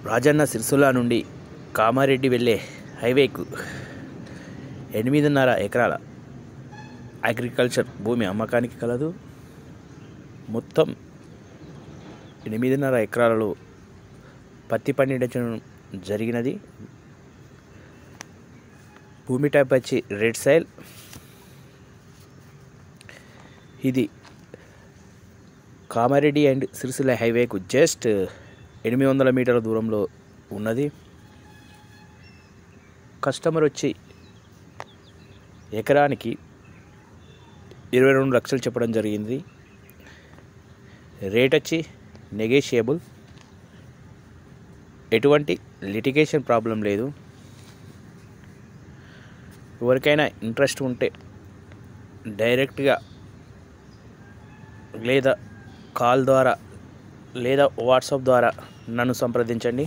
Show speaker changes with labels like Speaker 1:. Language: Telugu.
Speaker 1: రాజన్న సిరిసిల్ల నుండి కామారెడ్డి వెళ్ళే హైవేకు 8.5 ఎకరాల అగ్రికల్చర్ భూమి అమ్మకానికి కలదు. మొత్తం 8.5 ఎకరాలలో పత్తి పండించడం జరిగినది. భూమి టైప్ వచ్చి రెడ్ సాయిల్. ఇది కామారెడ్డి అండ్ సిరిసిల్ల హైవేకు జస్ట్ 800 మీటర్ల దూరంలో ఉన్నది. కస్టమర్ వచ్చి ఎకరానికి 22 లక్షలు చెప్పడం జరిగింది. రేట్ వచ్చి నెగోషియబుల్, ఎటువంటి లిటిగేషన్ ప్రాబ్లం లేదు. ఎవరికైనా ఇంట్రెస్ట్ ఉంటే డైరెక్ట్గా లేదా కాల్ ద్వారా లేదా వాట్సాప్ ద్వారా నన్ను సంప్రదించండి.